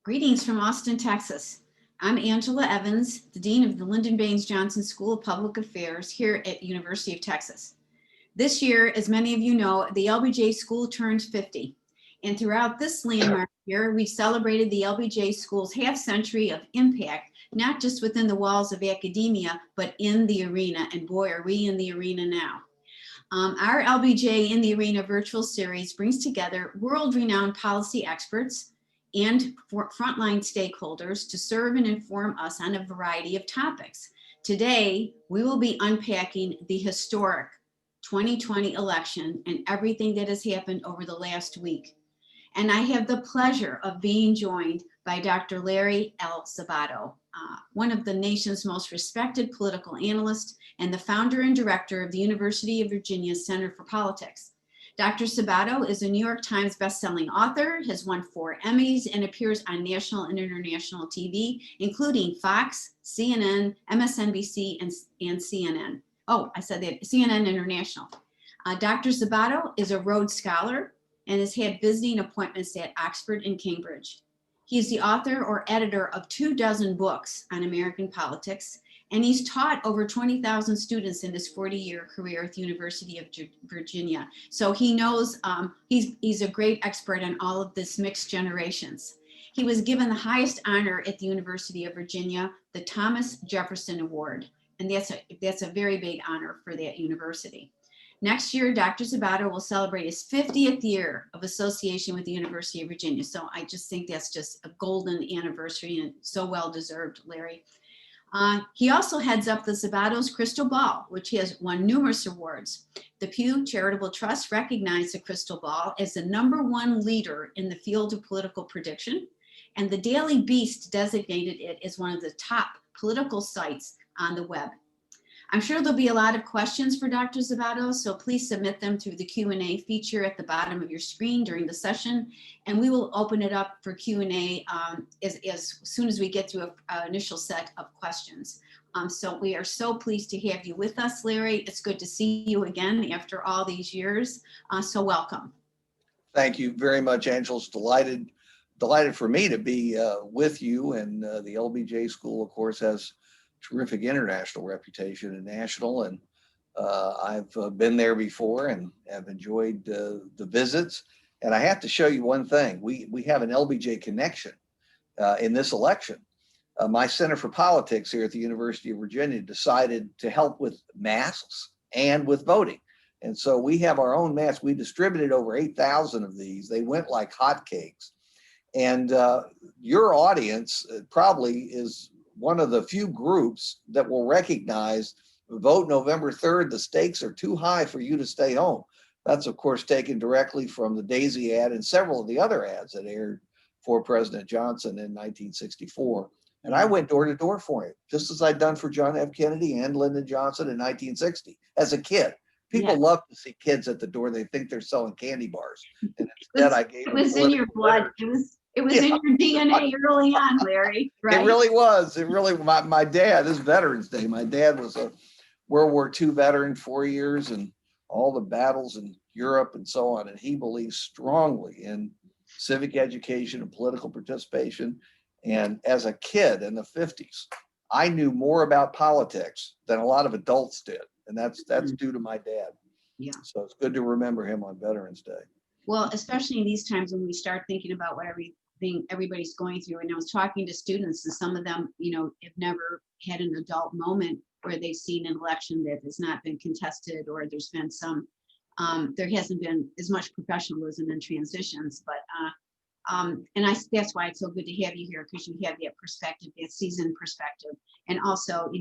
Greetings from Austin, Texas. I'm Angela Evans, the Dean of the Lyndon Baines Johnson School of Public Affairs here at University of Texas. This year, as many of you know, the LBJ School turned 50. And throughout this landmark year, we've celebrated the LBJ School's half century of impact, not just within the walls of academia, but in the arena. And boy, are we in the arena now. Our LBJ in the Arena virtual series brings together world-renowned policy experts and frontline stakeholders to serve and inform us on a variety of topics. Today, we will be unpacking the historic 2020 election and everything that has happened over the last week. And I have the pleasure of being joined by Dr. Larry L. Sabato, one of the nation's most respected political analysts and the founder and director of the University of Virginia Center for Politics. Dr. Sabato is a New York Times bestselling author, has won 4 Emmys, and appears on national and international TV, including Fox, CNN, MSNBC, and CNN. Oh, I said that, CNN International. Dr. Sabato is a Rhodes Scholar and has had visiting appointments at Oxford and Cambridge. He is the author or editor of 24 books on American politics, and he's taught over 20,000 students in his 40-year career at the University of Virginia. So he knows, he's a great expert on all of this mixed generations. He was given the highest honor at the University of Virginia, the Thomas Jefferson Award, and that's a very big honor for that university. Next year, Dr. Sabato will celebrate his 50th year of association with the University of Virginia. So I just think that's just a golden anniversary and so well deserved, Larry. He also heads up the Sabato's Crystal Ball, which has won numerous awards. The Pew Charitable Trust recognized the Crystal Ball as the #1 leader in the field of political prediction, and the Daily Beast designated it as one of the top political sites on the web. I'm sure there'll be a lot of questions for Dr. Sabato, so please submit them through the Q&A feature at the bottom of your screen during the session, and we will open it up for Q&A as soon as we get through an initial set of questions. So we are so pleased to have you with us, Larry. It's good to see you again after all these years, so welcome. Thank you very much, Angela. It's delighted for me to be with you, and the LBJ School, of course, has terrific international reputation and national, and I've been there before and have enjoyed the visits. And I have to show you one thing. We have an LBJ connection in this election. My Center for Politics here at the University of Virginia decided to help with masks and with voting. And so we have our own masks. We distributed over 8,000 of these. They went like hotcakes. And your audience probably is one of the few groups that will recognize vote November 3rd, the stakes are too high for you to stay home. That's, of course, taken directly from the Daisy ad and several of the other ads that aired for President Johnson in 1964. And I went door to door for him, just as I'd done for John F. Kennedy and Lyndon Johnson in 1960 as a kid. People love to see kids at the door. They think they're selling candy bars. And instead, I gave them. It was in your blood. It was in your DNA early on, Larry. Right? It really was. It really, my dad, this is Veterans Day. My dad was a World War II veteran, 4 years, and all the battles in Europe and so on. And he believes strongly in civic education and political participation. And as a kid in the 50s, I knew more about politics than a lot of adults did. And that's due to my dad. Yeah. So it's good to remember him on Veterans Day. Well, especially in these times when we start thinking about what everybody's going through. And I was talking to students, and some of them, have never had an adult moment where they've seen an election that has not been contested, or there's been there hasn't been as much professionalism in transitions. But that's why it's so good to have you here, because you have that perspective, that seasoned perspective. And also,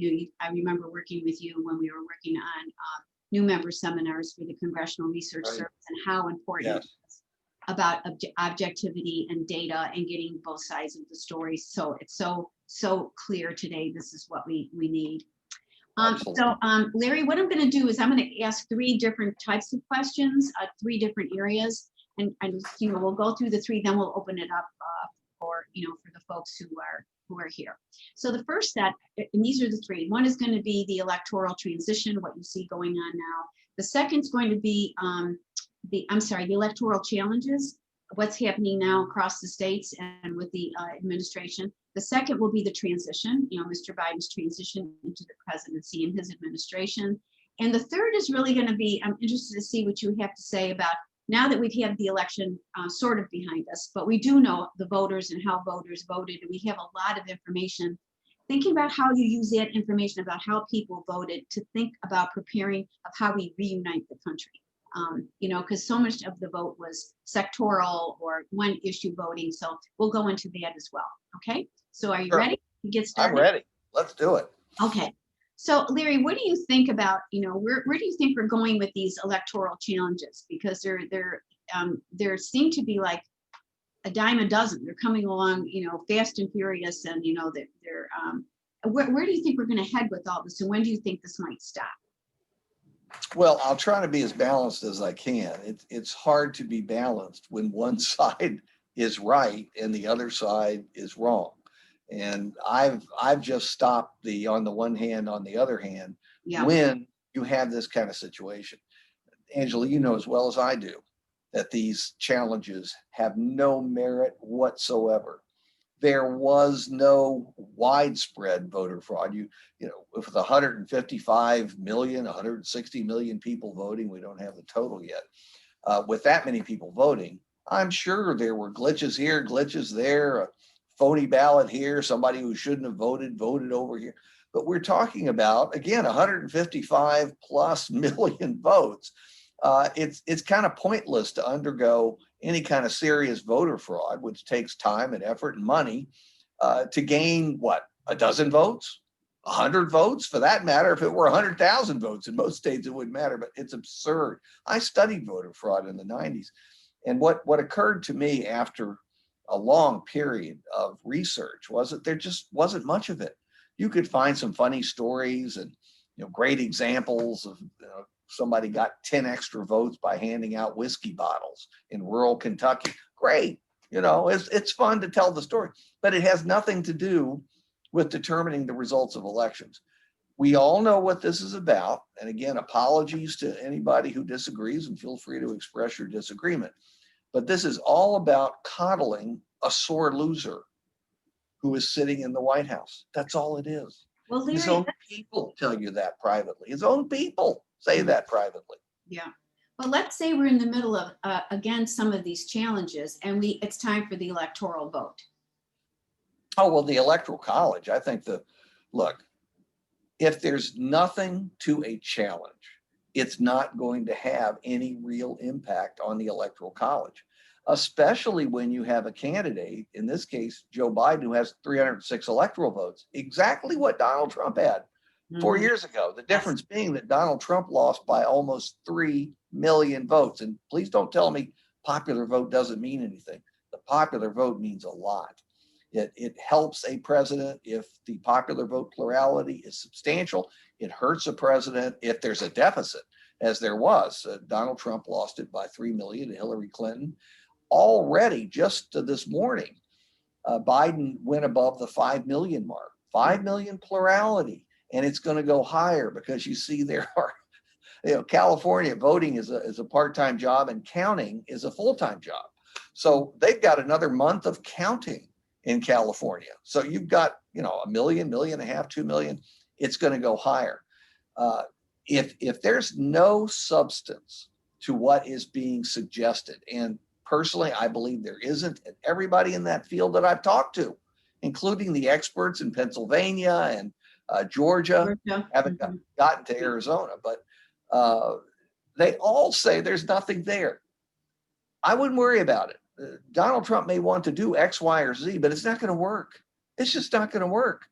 I remember working with you when we were working on new member seminars for the Congressional Research Service, and how important it is about objectivity and data and getting both sides of the story. So it's so clear today. This is what we need. Larry, what I'm going to do is I'm going to ask 3 different types of questions, 3 different areas, and we'll go through the 3. Then we'll open it up for the folks who are here. So the first set, and these are the 3. One is going to be the electoral transition, what you see going on now. The second is going to be the electoral challenges, what's happening now across the states and with the administration. The second will be the transition, Mr. Biden's transition into the presidency and his administration. And the third is really going to be, I'm interested to see what you have to say about now that we've had the election sort of behind us, but we do know the voters and how voters voted. We have a lot of information. Thinking about how you use that information about how people voted to think about preparing of how we reunite the country. Because so much of the vote was sectoral or one issue voting. So we'll go into that as well. Okay. So are you Sure. ready to get started? I'm ready. Let's do it. Okay. So Larry, what do you think about, where do you think we're going with these electoral challenges? Because there seem to be like a dime a dozen. They're coming along, fast and furious, and where do you think we're going to head with all this, and when do you think this might stop? Well, I'll try to be as balanced as I can. It's hard to be balanced when one side is right and the other side is wrong. And I've just stopped the on the one hand, on the other hand, Yeah. when you have this kind of situation. Angela, you know as well as I do that these challenges have no merit whatsoever. There was no widespread voter fraud. With 155 million, 160 million people voting, we don't have the total yet. With that many people voting, I'm sure there were glitches here, glitches there, a phony ballot here, somebody who shouldn't have voted over here. But we're talking about, again, 155 plus million votes. It's kind of pointless to undergo any kind of serious voter fraud, which takes time and effort and money to gain what, a dozen votes, 100 votes for that matter. If it were 100,000 votes in most states, it wouldn't matter, but it's absurd. I studied voter fraud in the 90s. And what occurred to me after a long period of research was that there just wasn't much of it. You could find some funny stories and great examples of somebody got 10 extra votes by handing out whiskey bottles in rural Kentucky. Great. It's fun to tell the story, but it has nothing to do with determining the results of elections. We all know what this is about. And again, apologies to anybody who disagrees, and feel free to express your disagreement. But this is all about coddling a sore loser who is sitting in the White House. That's all it is. Well, Larry, his own people tell you that privately. His own people say that privately. Yeah. But let's say we're in the middle of, again, some of these challenges, and it's time for the electoral vote. Oh, well, the Electoral College, I think look, if there's nothing to a challenge, it's not going to have any real impact on the Electoral College, especially when you have a candidate, in this case, Joe Biden, who has 306 electoral votes, exactly what Donald Trump had 4 years ago. The difference being that Donald Trump lost by almost 3 million votes. And please don't tell me popular vote doesn't mean anything. The popular vote means a lot. It helps a president if the popular vote plurality is substantial. It hurts a president if there's a deficit, as there was. Donald Trump lost it by 3 million to Hillary Clinton. Already, just this morning, Biden went above the 5 million mark. 5 million plurality, and it's going to go higher because you see there are, California voting is a part-time job and counting is a full-time job. So they've got another month of counting in California. So you've got, 1 million, million and a half, 2 million. It's going to go higher. If there's no substance to what is being suggested, and personally, I believe there isn't, and everybody in that field that I've talked to, including the experts in Pennsylvania and Georgia, haven't gotten to Arizona, but they all say there's nothing there. I wouldn't worry about it. Donald Trump may want to do X, Y, or Z, but it's not going to work. It's just not going to work.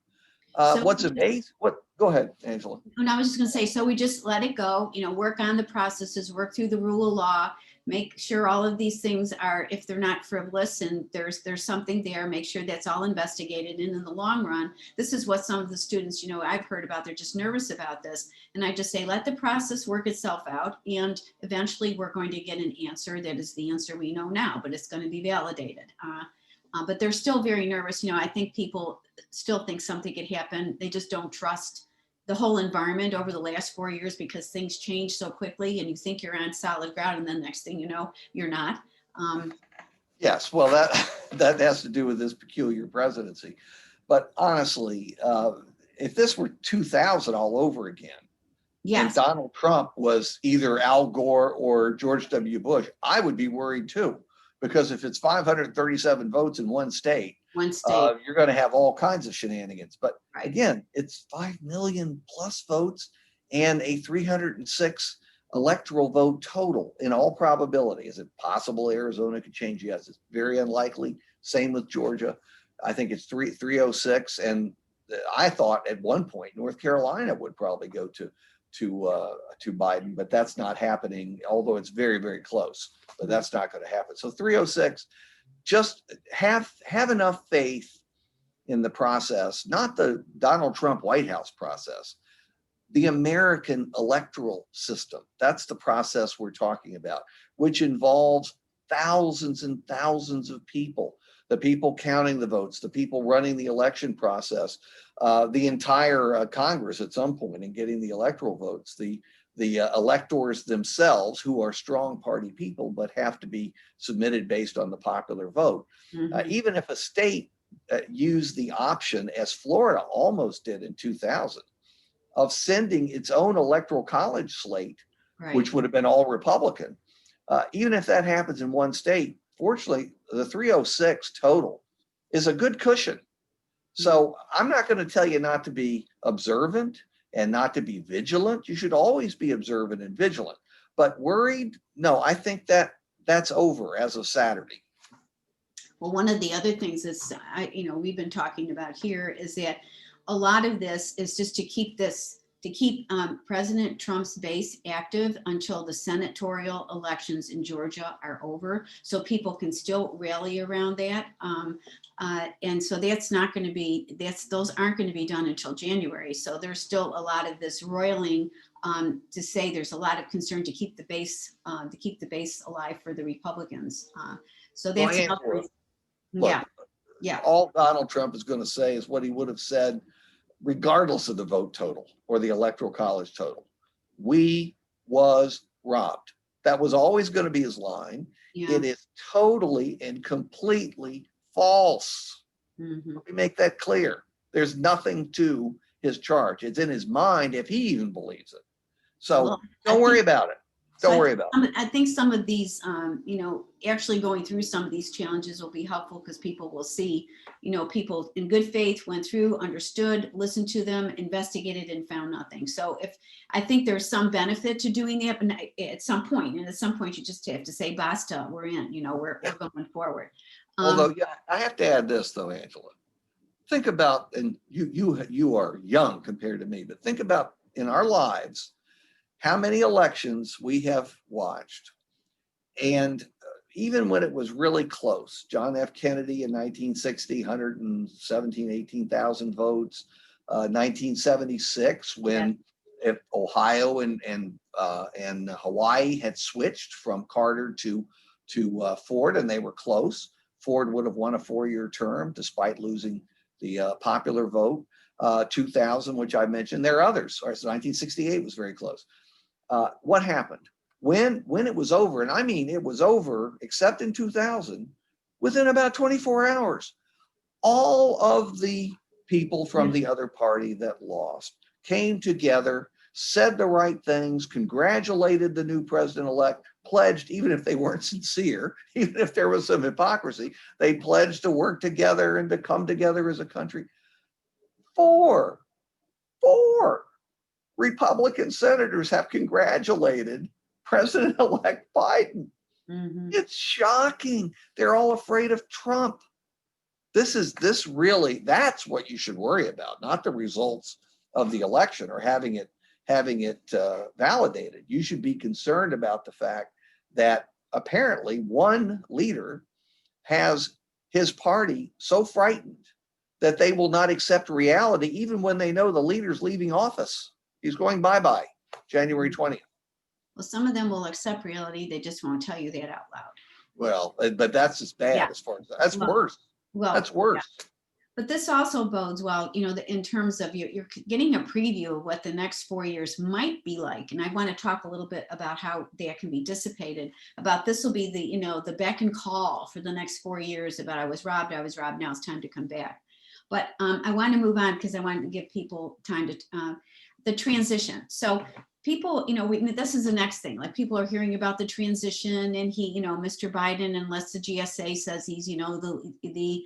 What's amazing? Go ahead, Angela. And I was just going to say, so we just let it go, work on the processes, work through the rule of law, make sure all of these things are, if they're not frivolous and there's something there, make sure that's all investigated. And in the long run, this is what some of the students, I've heard about, they're just nervous about this. And I just say, let the process work itself out. And eventually we're going to get an answer that is the answer we know now, but it's going to be validated. But they're still very nervous. I think people still think something could happen. They just don't trust the whole environment over the last 4 years because things change so quickly and you think you're on solid ground and then next thing you know, you're not. Yes, well, that has to do with this peculiar presidency. But honestly, if this were 2000 all over again, and Yes, Donald Trump was either Al Gore or George W. Bush, I would be worried too, because if it's 537 votes in one state, one state, you're going to have all kinds of shenanigans. But right. again, it's 5 million plus votes and a 306 electoral vote total in all probability. Is it possible Arizona could change? Yes, it's very unlikely. Same with Georgia. I think it's 306. And I thought at one point North Carolina would probably go to Biden, but that's not happening, although it's very, very close, but that's not going to happen. So 306, just have enough faith in the process, not the Donald Trump White House process, the American electoral system. That's the process we're talking about, which involves thousands and thousands of people, the people counting the votes, the people running the election process, the entire Congress at some point in getting the electoral votes, the electors themselves, who are strong party people, but have to be submitted based on the popular vote. Even if a state used the option, as Florida almost did in 2000, of sending its own electoral college slate, Right. which would have been all Republican. Even if that happens in one state, fortunately, the 306 total is a good cushion. So I'm not going to tell you not to be observant and not to be vigilant. You should always be observant and vigilant. But worried? No, I think that's over as of Saturday. Well, one of the other things that's, we've been talking about here is that a lot of this is just to keep President Trump's base active until the senatorial elections in Georgia are over, so people can still rally around that. And so that's not going to be, those aren't going to be done until January. So there's still a lot of this roiling to say there's a lot of concern to keep the base alive for the Republicans. So that's another reason. Look, yeah. All Donald Trump is going to say is what he would have said regardless of the vote total or the electoral college total. We was robbed. That was always going to be his line. Yeah. It is totally and completely false. Let me make that clear. There's nothing to his charge. It's in his mind if he even believes it. So don't worry about it. Don't worry about it. I think some of these, actually going through some of these challenges will be helpful because people will see, people in good faith went through, understood, listened to them, investigated, and found nothing. So I think there's some benefit to doing that, but at some point you just have to say, basta, we're in, we're going forward. Although, I have to add this though, Angela. Think about, and you are young compared to me, but think about in our lives, how many elections we have watched. And even when it was really close, John F. Kennedy in 1960, 117, 18,000 votes. 1976, when Ohio and Hawaii had switched from Carter to Ford, and they were close. Ford would have won a 4-year term despite losing the popular vote. 2000, which I mentioned, there are others. So 1968 was very close. What happened? When it was over, and I mean it was over, except in 2000, within about 24 hours, all of the people from the other party that lost came together, said the right things, congratulated the new president-elect, pledged, even if they weren't sincere, even if there was some hypocrisy, they pledged to work together and to come together as a country. Four Republican senators have congratulated President-elect Biden. It's shocking. They're all afraid of Trump. That's what you should worry about, not the results of the election or having it validated. You should be concerned about the fact that apparently one leader has his party so frightened that they will not accept reality, even when they know the leader's leaving office. He's going bye-bye January 20th. Well, some of them will accept reality. They just won't tell you that out loud. Well, but that's as bad as far as that's worse. Well, that's worse. But this also bodes well, in terms of you're getting a preview of what the next 4 years might be like. And I want to talk a little bit about how that can be dissipated. About this will be the beck and call for the next 4 years about I was robbed, now it's time to come back. But I want to move on because I want to give people time to the transition. So people, this is the next thing. Like people are hearing about the transition, and Mr. Biden, unless the GSA says he's, the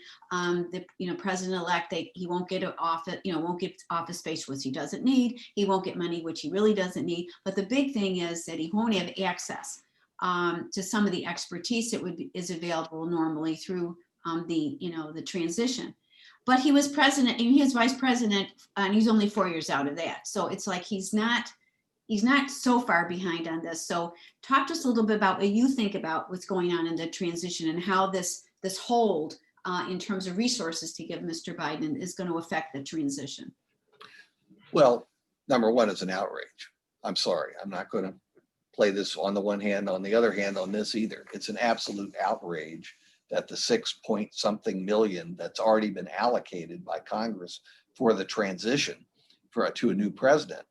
president-elect, he won't get office, won't get office space which he doesn't need. He won't get money which he really doesn't need. But the big thing is that he won't have access to some of the expertise that is available normally through the transition. But he was president and he was vice president, and he's only 4 years out of that. So it's like he's not so far behind on this. So talk to us a little bit about what you think about what's going on in the transition and how this hold in terms of resources to give Mr. Biden is going to affect the transition. Well, number one, it's an outrage. I'm sorry. I'm not going to play this on the one hand, on the other hand on this either. It's an absolute outrage that the 6-point-something million that's already been allocated by Congress for the transition to a new president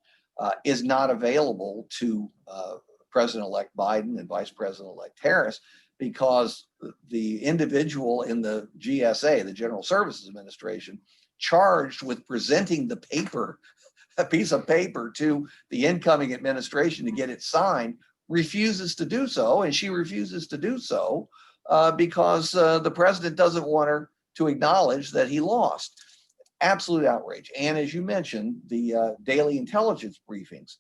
is not available to President-elect Biden and Vice President-elect Harris, because the individual in the GSA, the General Services Administration, charged with presenting the paper, a piece of paper to the incoming administration to get it signed, refuses to do so, and she refuses to do so because the president doesn't want her to acknowledge that he lost. Absolute outrage. And as you mentioned, the daily intelligence briefings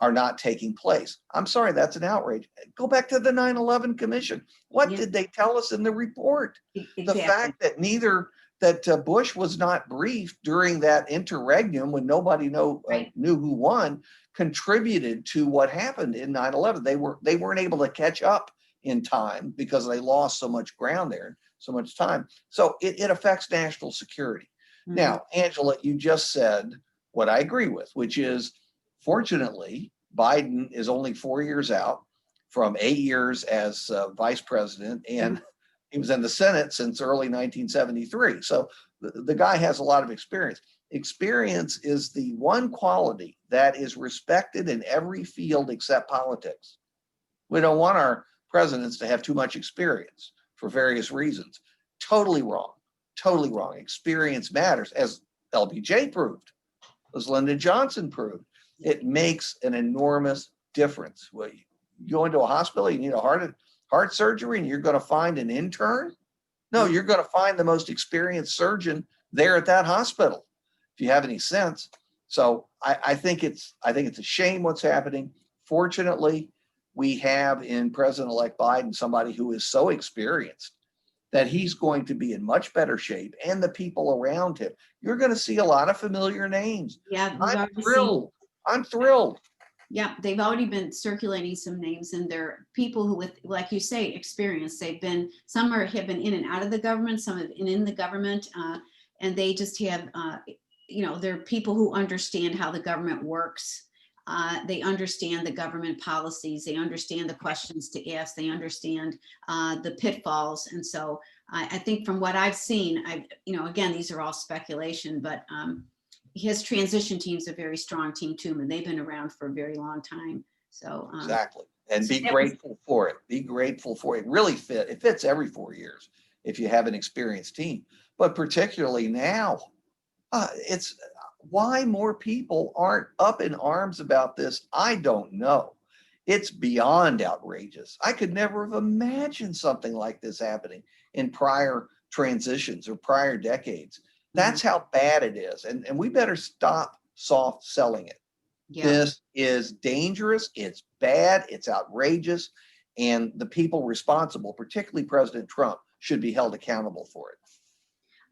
are not taking place. I'm sorry, that's an outrage. Go back to the 9/11 Commission. What did they tell us in the report? Exactly. The fact that Bush was not briefed during that interregnum when nobody knew who won contributed to what happened in 9/11. They weren't able to catch up in time because they lost so much ground there, so much time. So it affects national security. Mm-hmm. Now, Angela, you just said what I agree with, which is, fortunately, Biden is only 4 years out from 8 years as vice president, and he was in the Senate since early 1973. So the guy has a lot of experience. Experience is the one quality that is respected in every field except politics. We don't want our presidents to have too much experience for various reasons. Totally wrong. Totally wrong. Experience matters, as LBJ proved, as Lyndon Johnson proved. It makes an enormous difference. Well, you go into a hospital, you need a heart surgery, and you're going to find an intern? No, you're going to find the most experienced surgeon there at that hospital, if you have any sense. So I think it's a shame what's happening. Fortunately, we have in President-elect Biden somebody who is so experienced that he's going to be in much better shape, and the people around him. You're going to see a lot of familiar names. Yeah, I'm thrilled. Yeah, they've already been circulating some names, and they're people who, with, like you say, experience. Some have been in and out of the government, some have been in the government, and they just have, they're people who understand how the government works. They understand the government policies. They understand the questions to ask. They understand the pitfalls. And so I think from what I've seen, again, these are all speculation, but his transition team's a very strong team too, and they've been around for a very long time. So exactly, and be grateful for it. Be grateful for it. Really it fits every 4 years if you have an experienced team, but particularly now, it's why more people aren't up in arms about this. I don't know. It's beyond outrageous. I could never have imagined something like this happening in prior transitions or prior decades. That's how bad it is. And we better stop soft selling it. Yeah. This is dangerous. It's bad. It's outrageous. And the people responsible, particularly President Trump, should be held accountable for it.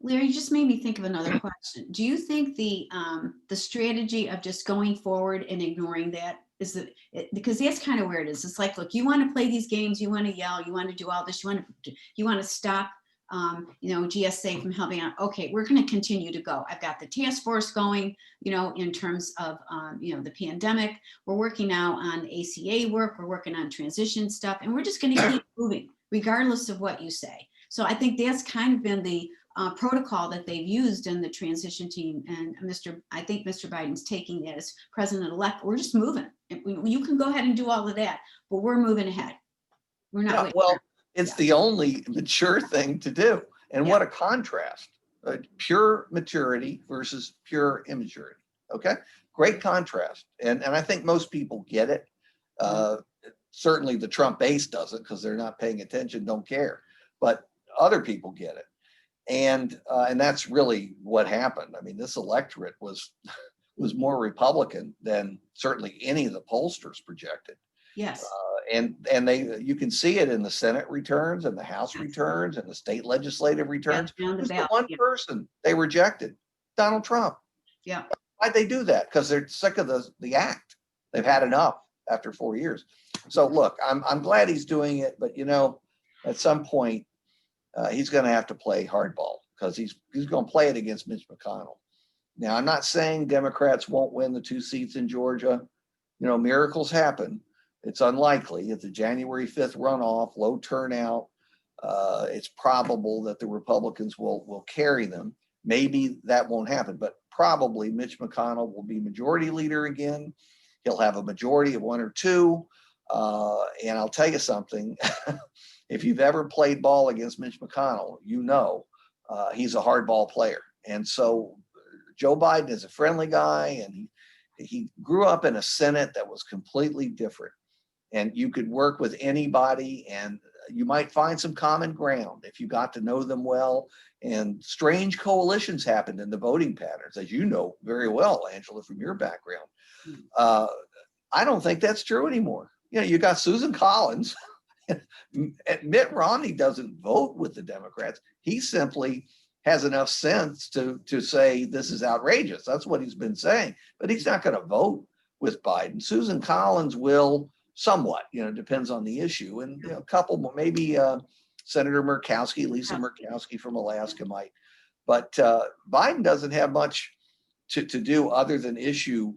Larry, you just made me think of another question. Do you think the strategy of just going forward and ignoring that is because that's kind of where it is. It's like, look, you want to play these games, you want to yell, you want to do all this, you want to stop, GSA from helping out. Okay, we're going to continue to go. I've got the task force going, in terms of, the pandemic. We're working now on ACA work. We're working on transition stuff, and we're just going to keep moving regardless of what you say. So I think that's kind of been the protocol that they've used in the transition team. And I think Mr. Biden's taking that as president-elect. We're just moving. You can go ahead and do all of that, but we're moving ahead. We're not waiting. Well, it's the only mature thing to do. And what a contrast, pure maturity versus pure immaturity. Okay, great contrast. And I think most people get it. Certainly the Trump base doesn't, because they're not paying attention, don't care. But other people get it. And that's really what happened. I mean, this electorate was more Republican than certainly any of the pollsters projected. Yes. And you can see it in the Senate returns and the House returns and the state legislative returns. Who's the one person they rejected? Donald Trump. Yeah. Why'd they do that? Because they're sick of the act. They've had enough after 4 years. So look, I'm glad he's doing it, but at some point he's going to have to play hardball, because he's going to play it against Mitch McConnell. Now, I'm not saying Democrats won't win the 2 seats in Georgia. Miracles happen. It's unlikely. It's a January 5th runoff, low turnout. It's probable that the Republicans will carry them. Maybe that won't happen, but probably Mitch McConnell will be majority leader again. He'll have a majority of 1 or 2. And I'll tell you something, if you've ever played ball against Mitch McConnell, he's a hardball player. And so Joe Biden is a friendly guy, and he grew up in a Senate that was completely different. And you could work with anybody, and you might find some common ground if you got to know them well. And strange coalitions happened in the voting patterns, as you know very well, Angela, from your background. I don't think that's true anymore. You got Susan Collins. Mitt Romney doesn't vote with the Democrats. He simply has enough sense to say this is outrageous. That's what he's been saying. But he's not going to vote with Biden. Susan Collins will somewhat, depends on the issue. And a couple, maybe Senator Murkowski, Lisa Murkowski from Alaska might. But Biden doesn't have much to do other than issue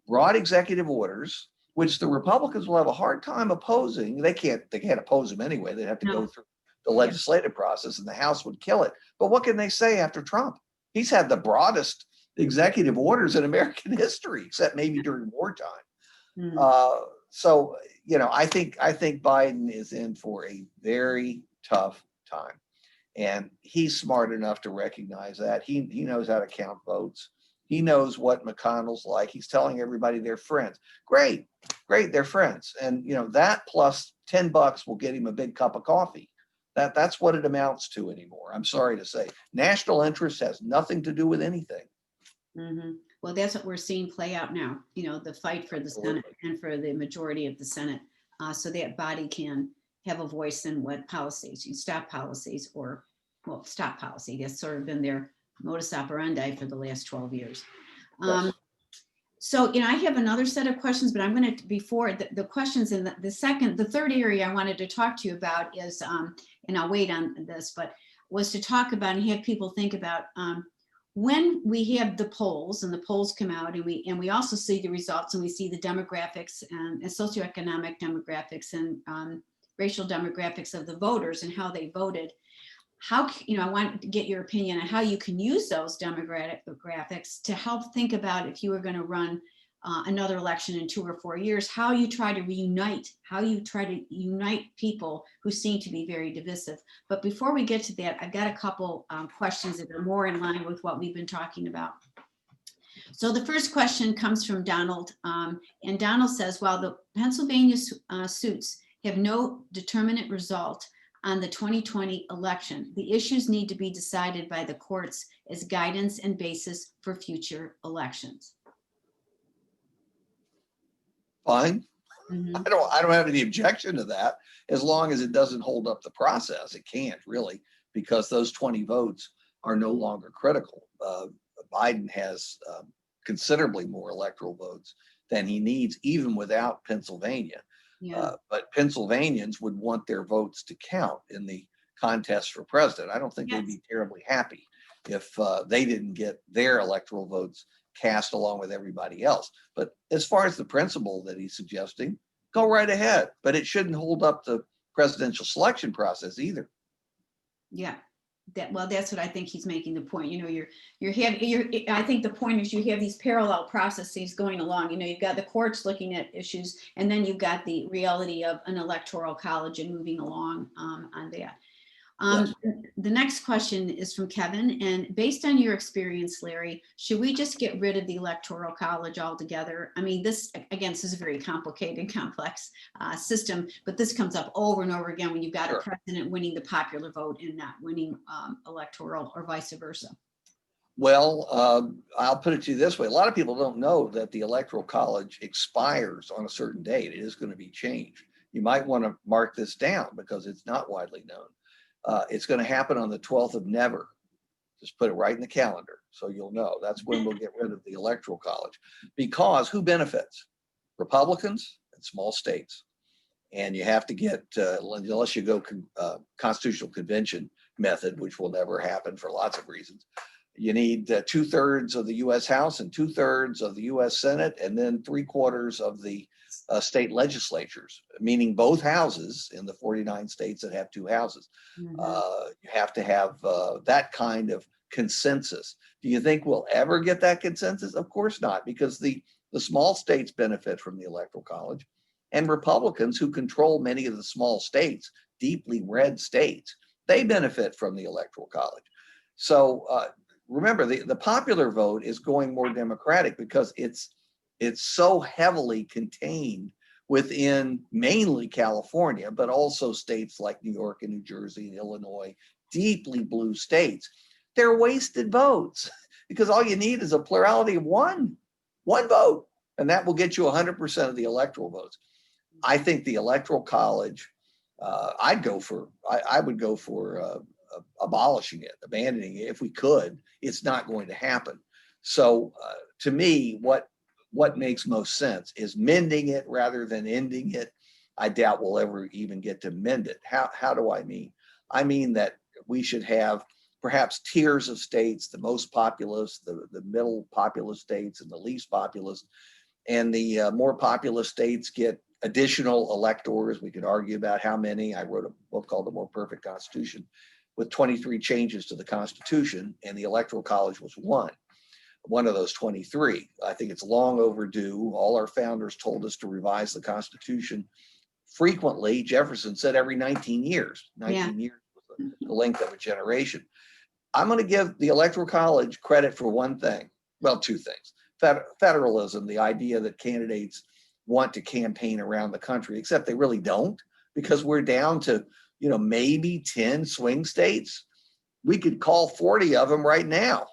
broad executive orders, which the Republicans will have a hard time opposing. They can't oppose them anyway. They'd have to go through the legislative process, and the House would kill it. But what can they say after Trump? He's had the broadest executive orders in American history, except maybe during wartime. So, I think Biden is in for a very tough time, and he's smart enough to recognize that. He knows how to count votes. He knows what McConnell's like. He's telling everybody they're friends. Great, they're friends. And that plus $10 will get him a big cup of coffee. That's what it amounts to anymore. I'm sorry to say. National interest has nothing to do with anything. Well, that's what we're seeing play out now. The fight for the Senate and for the majority of the Senate, so that body can have a voice in what policies, stop policies, or stop policy. That's sort of been their modus operandi for the last 12 years. Yes. So, I have another set of questions, but I'm going to, before the questions in the third area I wanted to talk to you about is, and I'll wait on this, but was to talk about and have people think about when we have the polls, and the polls come out, and we also see the results, and we see the demographics and socioeconomic demographics and racial demographics of the voters and how they voted. How, I want to get your opinion on how you can use those demographics to help think about, if you were going to run another election in 2 or 4 years, how you try to unite people who seem to be very divisive. But before we get to that, I've got a couple questions that are more in line with what we've been talking about. So the first question comes from Donald, and Donald says, while the Pennsylvania suits have no determinate result on the 2020 election, the issues need to be decided by the courts as guidance and basis for future elections. Fine. I don't have any objection to that, as long as it doesn't hold up the process. It can't really, because those 20 votes are no longer critical. Biden has considerably more electoral votes than he needs, even without Pennsylvania. But Pennsylvanians would want their votes to count in the contest for president. I don't think they'd be terribly happy if they didn't get their electoral votes cast along with everybody else. But as far as the principle that he's suggesting, go right ahead. But it shouldn't hold up the presidential selection process either. Yeah. Well, that's what I think he's making the point. You know, I think the point is you have these parallel processes going along. You know, you've got the courts looking at issues, and then you've got the reality of an electoral college and moving along on that. Yes. The next question is from Kevin, and based on your experience, Larry, should we just get rid of the Electoral College altogether? I mean, this, again, this is a very complicated, complex system, but this comes up over and over again when you've got Sure. a president winning the popular vote and not winning electoral, or vice versa. Well, I'll put it to you this way. A lot of people don't know that the Electoral College expires on a certain date. It is going to be changed. You might want to mark this down because it's not widely known. It's going to happen on the 12th of Never. Just put it right in the calendar so you'll know. That's when we'll get rid of the Electoral College. Because who benefits? Republicans and small states. And you have to get, unless you go constitutional convention method, which will never happen for lots of reasons, you need 2/3 of the US House and 2/3 of the US Senate, and then 3/4 of the state legislatures, meaning both houses in the 49 states that have 2 houses. You have to have that kind of consensus. Do you think we'll ever get that consensus? Of course not, because the small states benefit from the Electoral College, and Republicans who control many of the small states, deeply red states, they benefit from the Electoral College. So remember, the popular vote is going more Democratic because it's so heavily contained within mainly California, but also states like New York and New Jersey and Illinois, deeply blue states. They're wasted votes because all you need is a plurality of one vote, and that will get you 100% of the electoral votes. I think the Electoral College, I would go for abolishing it, abandoning it if we could. It's not going to happen. So to me, what makes most sense is mending it rather than ending it. I doubt we'll ever even get to mend it. How do I mean? I mean that we should have perhaps tiers of states, the most populous, the middle populous states, and the least populous. And the more populous states get additional electors. We could argue about how many. I wrote a book called The More Perfect Constitution with 23 changes to the Constitution, and the Electoral College was one of those 23. I think it's long overdue. All our founders told us to revise the Constitution frequently. Jefferson said every 19 years. 19 years was the length of a generation. I'm going to give the Electoral College credit for one thing. Well, two things. Federalism, the idea that candidates want to campaign around the country, except they really don't, because we're down to, maybe 10 swing states. We could call 40 of them right now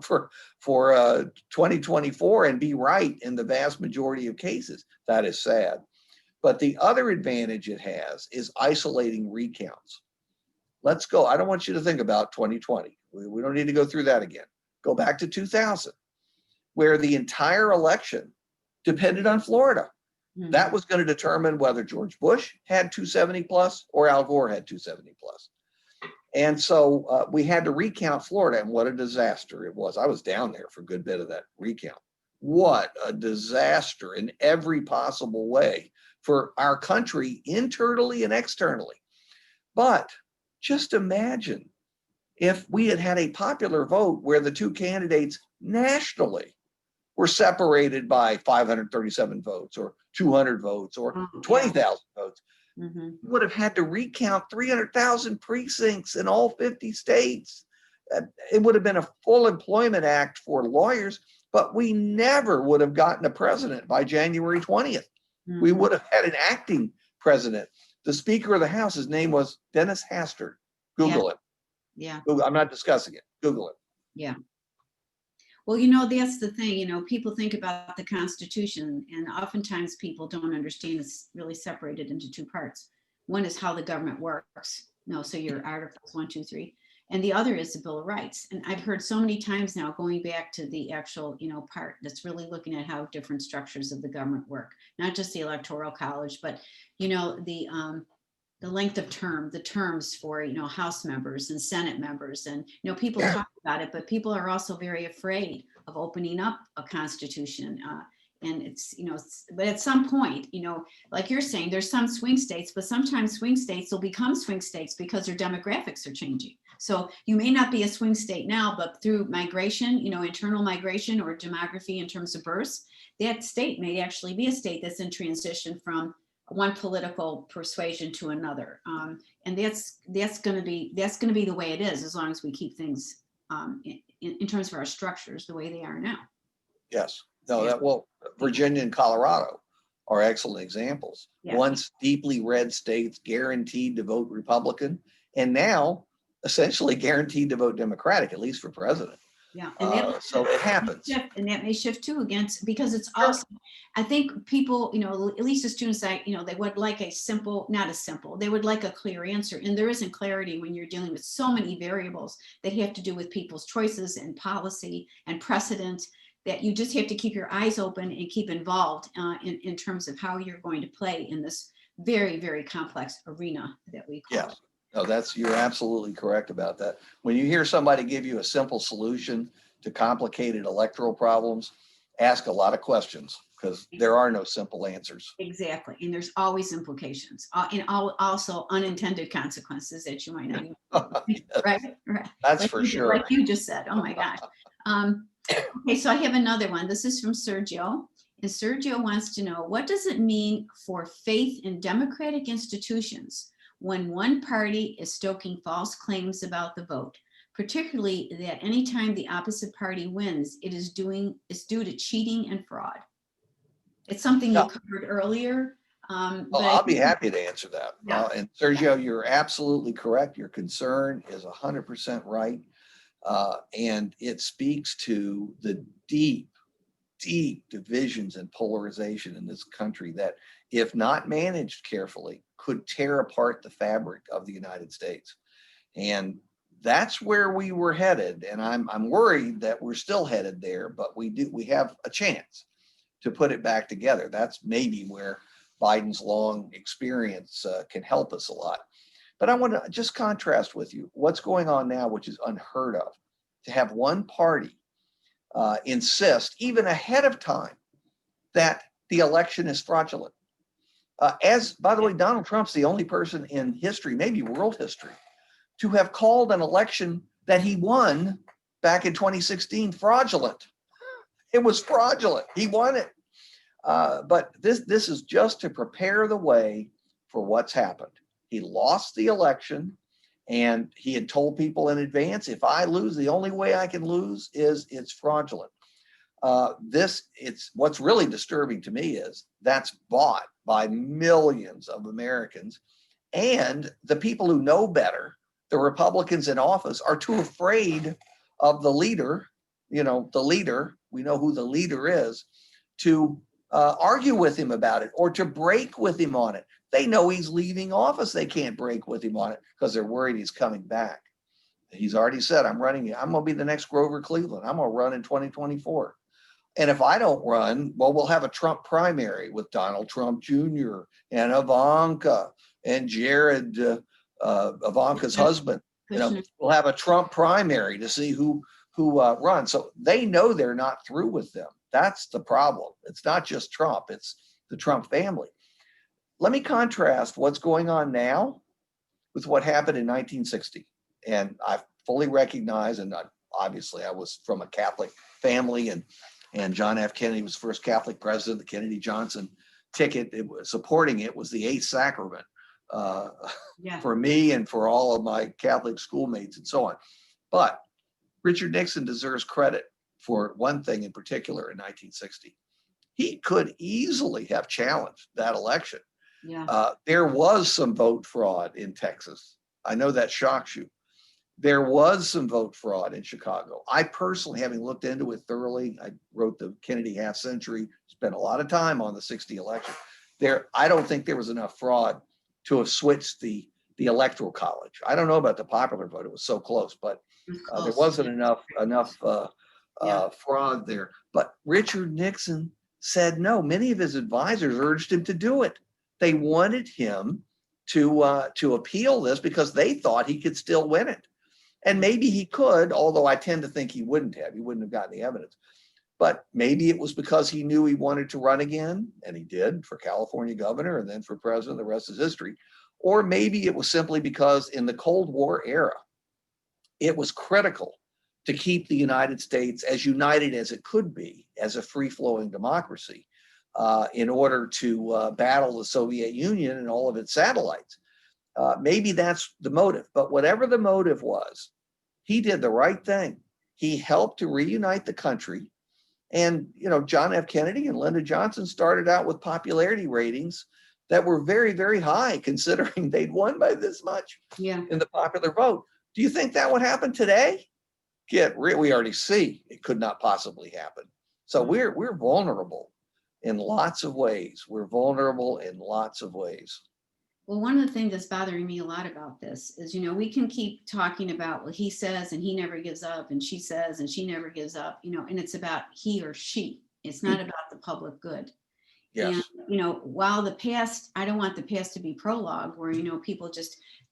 for 2024 and be right in the vast majority of cases. That is sad. But the other advantage it has is isolating recounts. Let's go. I don't want you to think about 2020. We don't need to go through that again. Go back to 2000, where the entire election depended on Florida. Mm-hmm. That was going to determine whether George Bush had 270 plus or Al Gore had 270 plus. And so we had to recount Florida, and what a disaster it was. I was down there for a good bit of that recount. What a disaster in every possible way for our country, internally and externally. But just imagine if we had had a popular vote where the two candidates nationally were separated by 537 votes or 200 votes or 20,000 votes. Mm-hmm. We would have had to recount 300,000 precincts in all 50 states. It would have been a full employment act for lawyers, but we never would have gotten a president by January 20th. Mm-hmm. We would have had an acting president. The Speaker of the House, his name was Dennis Hastert. Google it. Yeah. I'm not discussing it. Google it. Yeah. Well, that's the thing, people think about the Constitution, and oftentimes people don't understand it's really separated into two parts. One is how the government works. So your Articles 1, 2, 3. And the other is the Bill of Rights. And I've heard so many times now, going back to the actual, part that's really looking at how different structures of the government work, not just the Electoral College, but, the length of term, the terms for, House members and Senate members. And, people talk about it, but people are also very afraid of opening up a constitution And it's, but at some point, like you're saying, there's some swing states, but sometimes swing states will become swing states because their demographics are changing. So you may not be a swing state now, but through migration, internal migration or demography in terms of births, that state may actually be a state that's in transition from one political persuasion to another. And that's going to be the way it is, as long as we keep things in terms of our structures the way they are now. Yes. No, Virginia and Colorado are excellent examples. Yeah. Once deeply red states guaranteed to vote Republican, and now essentially guaranteed to vote Democratic, at least for president. Yeah, and so it happens. And that may shift too because it's also, I think people, at least the students, they would like they would like a clear answer. And there isn't clarity when you're dealing with so many variables that have to do with people's choices and policy and precedent, that you just have to keep your eyes open and keep involved in terms of how you're going to play in this very, very complex arena that we call it. No, you're absolutely correct about that. When you hear somebody give you a simple solution to complicated electoral problems, ask a lot of questions, because there are no simple answers. Exactly. And there's always implications and also unintended consequences that you might not even Yes. right. That's for sure. Like you just said. Oh my gosh. Okay, so I have another one. This is from Sergio. And Sergio wants to know, what does it mean for faith in democratic institutions when one party is stoking false claims about the vote, particularly that anytime the opposite party wins, it is due to cheating and fraud? It's something you covered earlier. Well, I'll be happy to answer that. Yeah. And Sergio, you're absolutely correct. Your concern is 100% right. And it speaks to the deep divisions and polarization in this country that, if not managed carefully, could tear apart the fabric of the United States. And that's where we were headed. And I'm worried that we're still headed there, but we have a chance to put it back together. That's maybe where Biden's long experience can help us a lot. But I want to just contrast with you what's going on now, which is unheard of, to have one party insist, even ahead of time, that the election is fraudulent. By the way, Donald Trump's the only person in history, maybe world history, to have called an election that he won back in 2016 fraudulent. It was fraudulent. He won it. But this is just to prepare the way for what's happened. He lost the election, and he had told people in advance, if I lose, the only way I can lose is it's fraudulent. What's really disturbing to me is that's bought by millions of Americans, and the people who know better, the Republicans in office, are too afraid of the leader, we know who the leader is, to argue with him about it or to break with him on it. They know he's leaving office. They can't break with him on it because they're worried he's coming back. He's already said, I'm going to be the next Grover Cleveland. I'm going to run in 2024. And if I don't run, well, we'll have a Trump primary with Donald Trump Jr. and Ivanka and Jared, Ivanka's husband. We'll have a Trump primary to see who runs. So they know they're not through with them. That's the problem. It's not just Trump. It's the Trump family. Let me contrast what's going on now with what happened in 1960. And I fully recognize, and obviously I was from a Catholic family, and John F. Kennedy was the first Catholic president. The Kennedy-Johnson ticket, supporting it was the eighth sacrament for me and for all of my Catholic schoolmates and so on. But Richard Nixon deserves credit for one thing in particular in 1960. He could easily have challenged that election. There was some vote fraud in Texas. I know that shocks you. There was some vote fraud in Chicago. I personally, having looked into it thoroughly, I wrote the Kennedy Half Century, spent a lot of time on the 60 election. I don't think there was enough fraud to have switched the Electoral College. I don't know about the popular vote. It was so close, but there wasn't enough fraud there. But Richard Nixon said no. Many of his advisors urged him to do it. They wanted him to appeal this because they thought he could still win it. And maybe he could, although I tend to think he wouldn't have. He wouldn't have gotten the evidence. but maybe it was because he knew he wanted to run again, and he did, for California governor and then for president. The rest is history. Or maybe it was simply because in the Cold War era, it was critical to keep the United States as united as it could be as a free-flowing democracy in order to battle the Soviet Union and all of its satellites. Maybe that's the motive, but whatever the motive was, he did the right thing. He helped to reunite the country. And, John F. Kennedy and Lyndon Johnson started out with popularity ratings that were very, very high, considering they'd won by this much in the popular vote. Do you think that would happen today? We already see it could not possibly happen. So we're vulnerable in lots of ways. We're vulnerable in lots of ways. Well, one of the things that's bothering me a lot about this is, we can keep talking about, well, he says and he never gives up, and she says and she never gives up, and it's about he or she. It's not about the public good. Yes. And, while the past, I don't want the past to be prologue where, people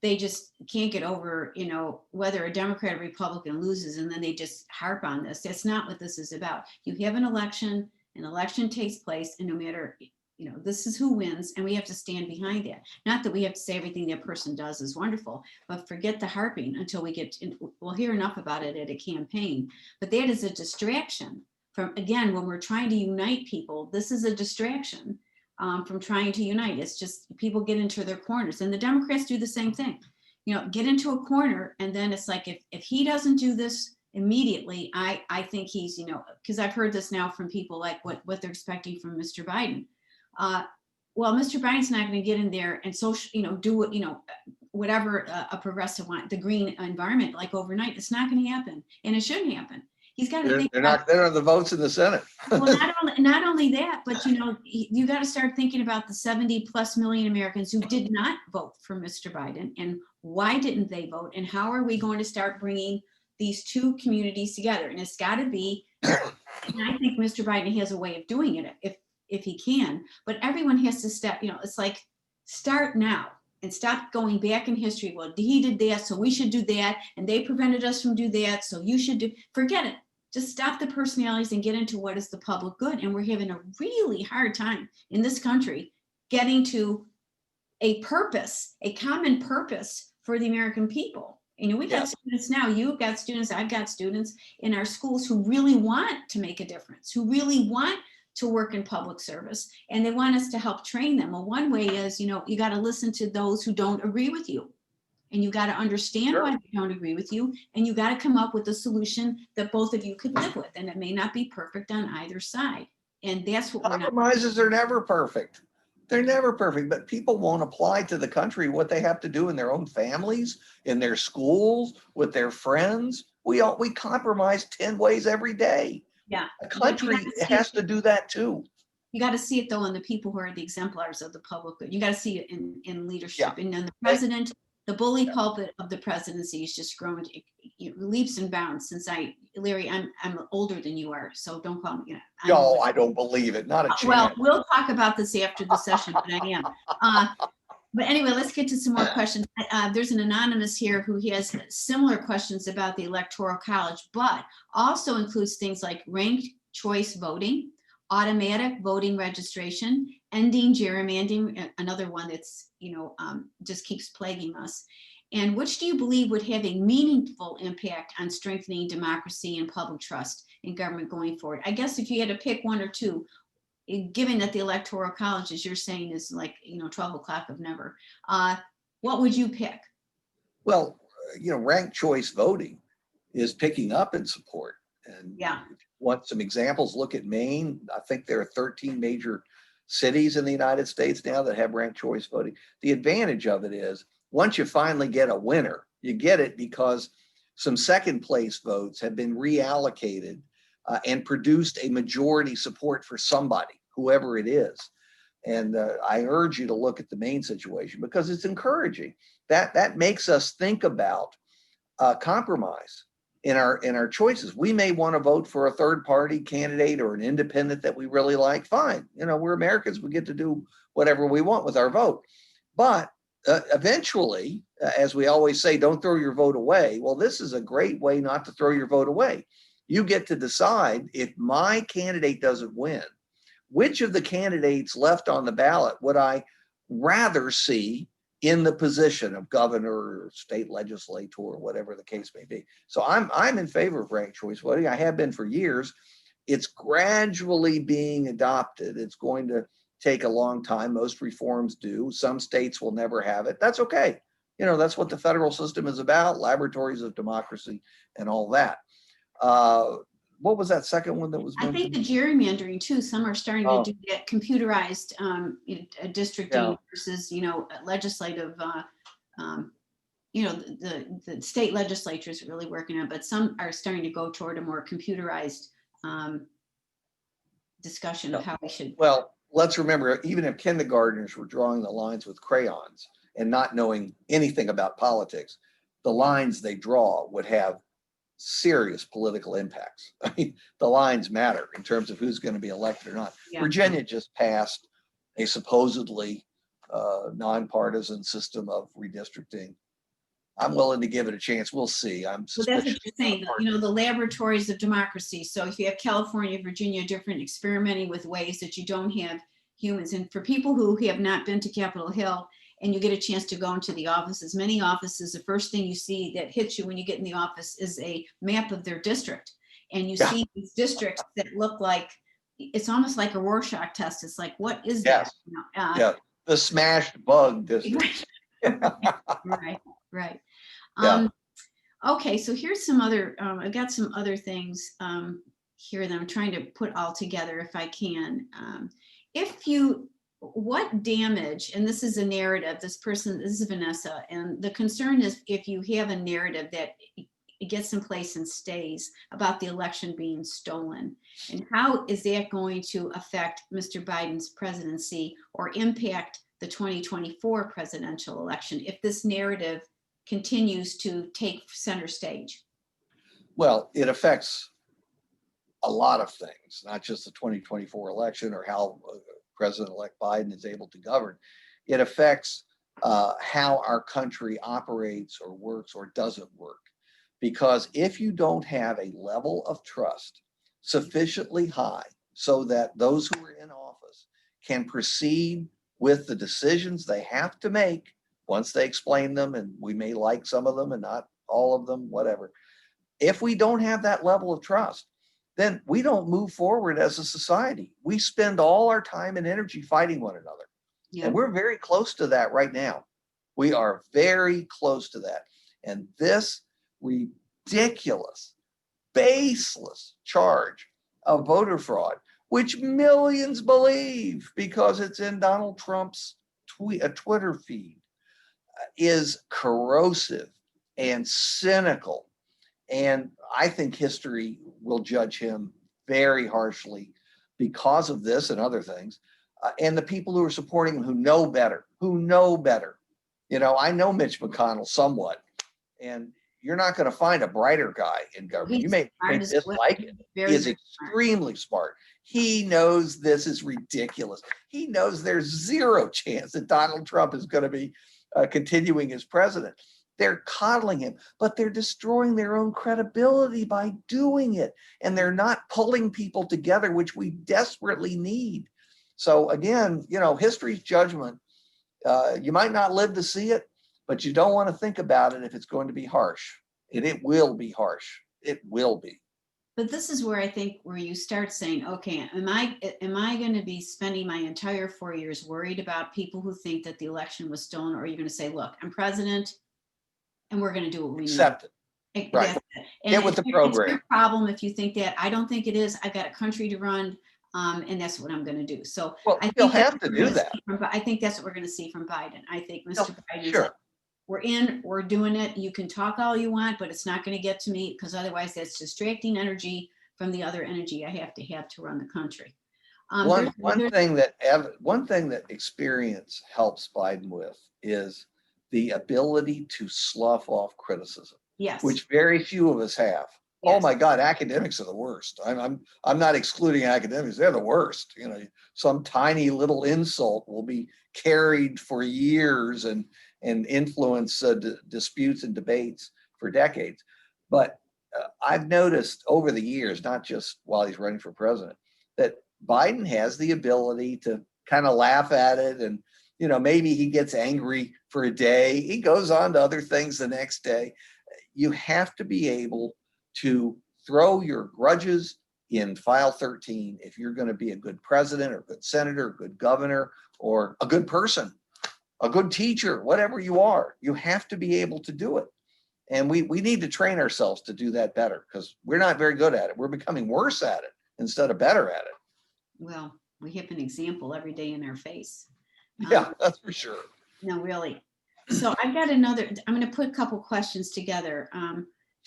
they just can't get over, whether a Democrat or Republican loses, and then they just harp on this. That's not what this is about. You have an election takes place, and no matter, this is who wins, and we have to stand behind that. Not that we have to say everything that person does is wonderful, but forget the harping until we'll hear enough about it at a campaign. But that is a distraction from, again, when we're trying to unite people, this is a distraction from trying to unite. It's just people get into their corners, and the Democrats do the same thing. Get into a corner, and then it's like, if he doesn't do this immediately, I think he's, because I've heard this now from people, like what they're expecting from Mr. Biden. Well, Mr. Biden's not going to get in there and do what, whatever a progressive want, the green environment, like overnight. It's not going to happen, and it shouldn't happen. He's got to think. They're not the votes in the Senate. Well, not only that, but you got to start thinking about the 70+ million Americans who did not vote for Mr. Biden, and why didn't they vote, and how are we going to start bringing these two communities together? And it's got to be, and I think Mr. Biden has a way of doing it if he can, but everyone has to step. It's like, start now and stop going back in history. Well, he did that, so we should do that, and they prevented us from do that, so you should do. Forget it. Just stop the personalities and get into what is the public good. And we're having a really hard time in this country getting to a purpose, a common purpose for the American people. We got students now, you've got students, I've got students in our schools who really want to make a difference, who really want to work in public service, and they want us to help train them. Well, one way is, you got to listen to those who don't agree with you. And you got to understand why they don't agree with you, and you got to come up with a solution that both of you could live with. And it may not be perfect on either side. And that's what compromises are never perfect. They're never perfect, but people won't apply to the country what they have to do in their own families, in their schools, with their friends. We compromise 10 ways every day. Yeah. A country has to do that too. You got to see it though in the people who are the exemplars of the public good. You got to see it in leadership. Yeah. And then the president, the bully pulpit of the presidency has just grown leaps and bounds since Larry, I'm older than you are, so don't call me. No, I don't believe it. Not a chance. Well, we'll talk about this after the session, but I am. But anyway, let's get to some more questions. There's an anonymous here who has similar questions about the Electoral College, but also includes things like ranked choice voting, automatic voting registration, ending gerrymandering, another one that's, just keeps plaguing us. And which do you believe would have a meaningful impact on strengthening democracy and public trust in government going forward? I guess if you had to pick one or two, given that the Electoral College, as you're saying, is like, 12 o'clock of never, what would you pick? Well, ranked choice voting is picking up in support. And if you want some examples, look at Maine. I think there are 13 major cities in the United States now that have ranked choice voting. The advantage of it is once you finally get a winner, you get it because some second place votes have been reallocated and produced a majority support for somebody, whoever it is. And I urge you to look at the Maine situation because it's encouraging. That makes us think about compromise in our choices. We may want to vote for a third party candidate or an independent that we really like. Fine. We're Americans. We get to do whatever we want with our vote. But eventually, as we always say, don't throw your vote away. Well, this is a great way not to throw your vote away. You get to decide, if my candidate doesn't win, which of the candidates left on the ballot would I rather see in the position of governor or state legislator, or whatever the case may be. So I'm in favor of ranked choice voting. I have been for years. It's gradually being adopted. It's going to take a long time. Most reforms do. Some states will never have it. That's okay. You know, that's what the federal system is about, laboratories of democracy and all that. What was that second one that was I mentioned? think the gerrymandering too, some are starting to do that computerized districting versus, legislative, the state legislature is really working on it, but some are starting to go toward a more computerized discussion of how we should. Well, let's remember, even if kindergartners were drawing the lines with crayons and not knowing anything about politics, the lines they draw would have serious political impacts. I mean, the lines matter in terms of who's going to be elected or not. Yeah. Virginia just passed a supposedly nonpartisan system of redistricting. I'm willing to give it a chance. We'll see. I'm suspicious. Well, that's what you're saying, the laboratories of democracy. So if you have California, Virginia, different experimenting with ways that you don't have humans. And for people who have not been to Capitol Hill and you get a chance to go into the offices, many offices, the first thing you see that hits you when you get in the office is a map of their district. And you see these districts that look like, it's almost like a Rorschach test. It's like, what is that? Yeah, the smashed bug district. Right. Yeah. Okay, so here's some other, I've got some other things here that I'm trying to put all together if I can. What damage, and this is a narrative, this is Vanessa, and the concern is if you have a narrative that it gets in place and stays about the election being stolen, and how is that going to affect Mr. Biden's presidency or impact the 2024 presidential election if this narrative continues to take center stage? Well, it affects a lot of things, not just the 2024 election or how President-elect Biden is able to govern. It affects how our country operates or works or doesn't work. Because if you don't have a level of trust sufficiently high so that those who are in office can proceed with the decisions they have to make once they explain them, and we may like some of them and not all of them, whatever. If we don't have that level of trust, then we don't move forward as a society. We spend all our time and energy fighting one another. Yeah. And we're very close to that right now. We are very close to that. And this ridiculous, baseless charge of voter fraud, which millions believe because it's in Donald Trump's Twitter feed, is corrosive and cynical. And I think history will judge him very harshly because of this and other things. And the people who are supporting him who know better. You know, I know Mitch McConnell somewhat, and you're not going to find a brighter guy in government. You may dislike it. He is extremely smart. He knows this is ridiculous. He knows there's zero chance that Donald Trump is going to be continuing as president. They're coddling him, but they're destroying their own credibility by doing it. And they're not pulling people together, which we desperately need. So again, you know, history's judgment, you might not live to see it, but you don't want to think about it if it's going to be harsh. And it will be harsh. It will be. But this is where I think where you start saying, okay, am I going to be spending my entire 4 years worried about people who think that the election was stolen? Or are you going to say, look, I'm president and we're going to do what we need? Accept it. Right. And get with the program. It's your problem if you think that. I don't think it is. I've got a country to run. And that's what I'm going to do. So well, I think you'll have to do that. I think that's what we're going to see from Biden. I think Mr. Biden, we're doing it. You can talk all you want, but it's not going to get to me because otherwise that's distracting energy from the other energy I have to run the country. One thing that experience helps Biden with is the ability to slough off criticism. Yes. Which very few of us have. Yes. Oh my God, academics are the worst. I'm not excluding academics. They're the worst. You know, some tiny little insult will be carried for years and influence disputes and debates for decades. But I've noticed over the years, not just while he's running for president, that Biden has the ability to kind of laugh at it. And, maybe he gets angry for a day. He goes on to other things the next day. You have to be able to throw your grudges in file 13 if you're going to be a good president or a good senator, a good governor, or a good person, a good teacher, whatever you are. You have to be able to do it. And we need to train ourselves to do that better, because we're not very good at it. We're becoming worse at it instead of better at it. Well, we have an example every day in our face. Yeah, that's for sure. No, really. So I've got another, I'm going to put a couple questions together.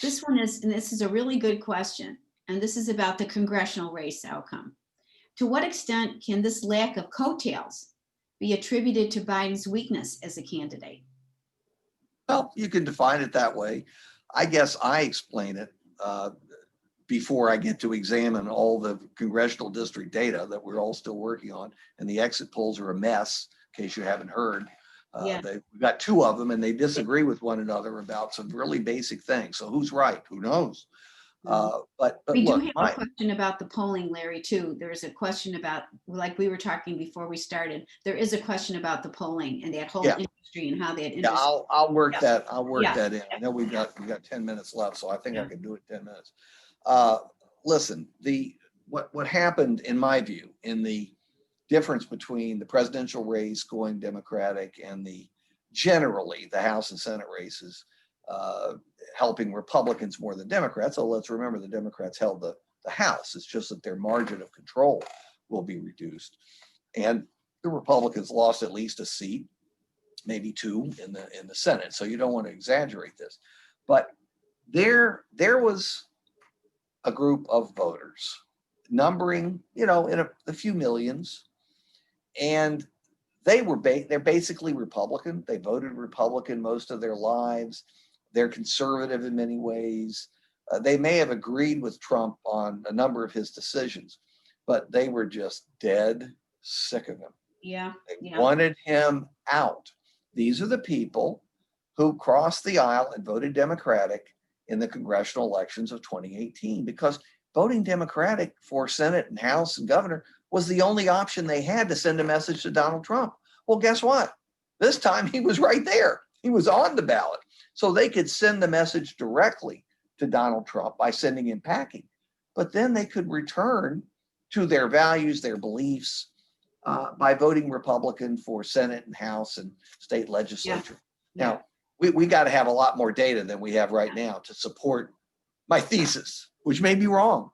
This one is, and this is a really good question, and this is about the congressional race outcome. To what extent can this lack of coattails be attributed to Biden's weakness as a candidate? Well, you can define it that way. I guess I explain it before I get to examine all the congressional district data that we're all still working on. And the exit polls are a mess, in case you haven't heard. Yeah. We've got two of them, and they disagree with one another about some really basic things. So who's right? Who knows? But We look, do have a question about the polling, Larry, too. There's a question about, like we were talking before we started, there is a question about the polling and that whole industry and how that industry. Yeah, I'll work that. I'll work Yeah. that in. I know we've got 10 minutes left, so I think I can do it in 10 minutes. Listen, what happened, in my view, in the difference between the presidential race going Democratic and generally the House and Senate races helping Republicans more than Democrats. So let's remember the Democrats held the House. It's just that their margin of control will be reduced. And the Republicans lost at least a seat, maybe two in the Senate. So you don't want to exaggerate this. But there was a group of voters numbering, in a few millions, and they're basically Republican. They voted Republican most of their lives. They're conservative in many ways. They may have agreed with Trump on a number of his decisions, but they were just dead sick of him. Yeah. They wanted him out. These are the people who crossed the aisle and voted Democratic in the congressional elections of 2018, because voting Democratic for Senate and House and governor was the only option they had to send a message to Donald Trump. Well, guess what? This time he was right there. He was on the ballot. So they could send the message directly to Donald Trump by sending him packing. But then they could return to their values, their beliefs, by voting Republican for Senate and House and state legislature. Yeah. Now, we got to have a lot more data than we have right now to support my thesis, which may be wrong.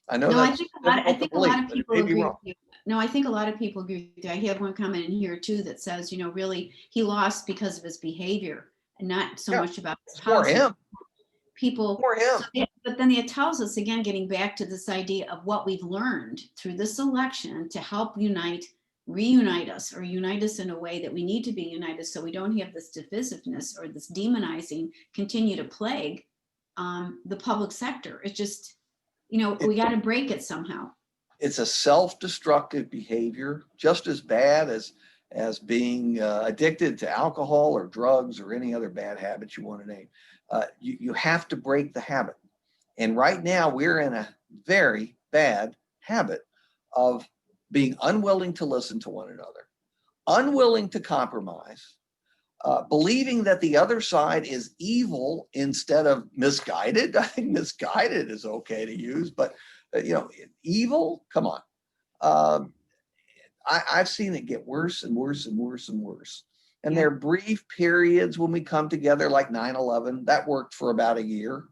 I know I that's think a lot of people agree with you. No, I think a lot of people agree with you. I have one comment in here too that says, really, he lost because of his behavior and not so much about his policy. For him. People, for him. But then it tells us, again, getting back to this idea of what we've learned through this election to help reunite us, or unite us in a way that we need to be united, so we don't have this divisiveness or this demonizing continue to plague the public sector. It's just, we got to break it somehow. It's a self-destructive behavior, just as bad as being addicted to alcohol or drugs or any other bad habits you want to name. You have to break the habit. And right now we're in a very bad habit of being unwilling to listen to one another, unwilling to compromise, believing that the other side is evil instead of misguided. I think misguided is okay to use, but evil, come on. I've seen it get worse and worse and worse and worse. And there are brief periods when we come together, like 9/11, that worked for about a year.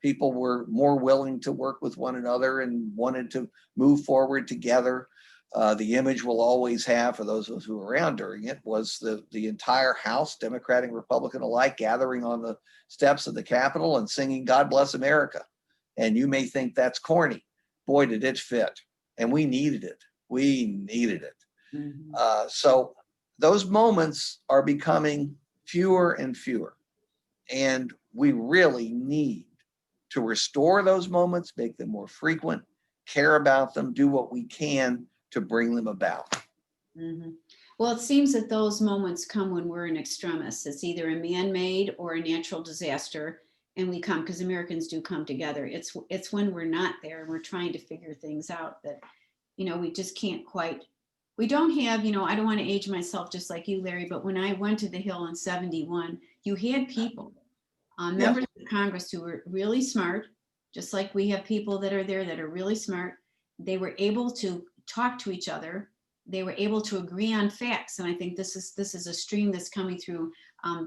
People were more willing to work with one another and wanted to move forward together. The image we'll always have, for those of us who were around during it, was the entire House, Democratic and Republican alike, gathering on the steps of the Capitol and singing "God Bless America." And you may think that's corny. Boy, did it fit. And we needed it. We needed it. Mm-hmm. So those moments are becoming fewer and fewer. And we really need to restore those moments, make them more frequent, care about them, do what we can to bring them about. Mm-hmm. Well, it seems that those moments come when we're in extremis. It's either a man-made or a natural disaster. and we come, because Americans do come together. It's when we're not there and we're trying to figure things out that, we just can't quite, we don't have, I don't want to age myself just like you, Larry, but when I went to the Hill in 71, you had people, Yeah, members of Congress who were really smart, just like we have people that are there that are really smart. They were able to talk to each other. They were able to agree on facts. And I think this is a stream that's coming through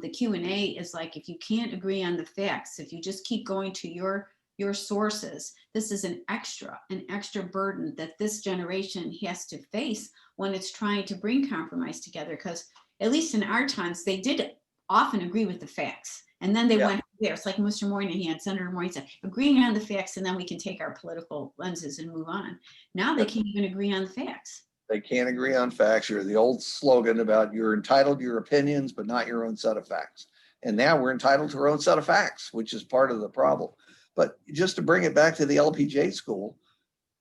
the Q&A, is like, if you can't agree on the facts, if you just keep going to your sources, this is an extra burden that this generation has to face when it's trying to bring compromise together. Because at least in our times, they did often agree with the facts. And then they yeah. went there. It's like Mr. Moynihan, Senator Moynihan said, agreeing on the facts, and then we can take our political lenses and move on. Now they can't even agree on the facts. They can't agree on facts. You're the old slogan about you're entitled to your opinions, but not your own set of facts. And now we're entitled to our own set of facts, which is part of the problem. But just to bring it back to the LPJ school,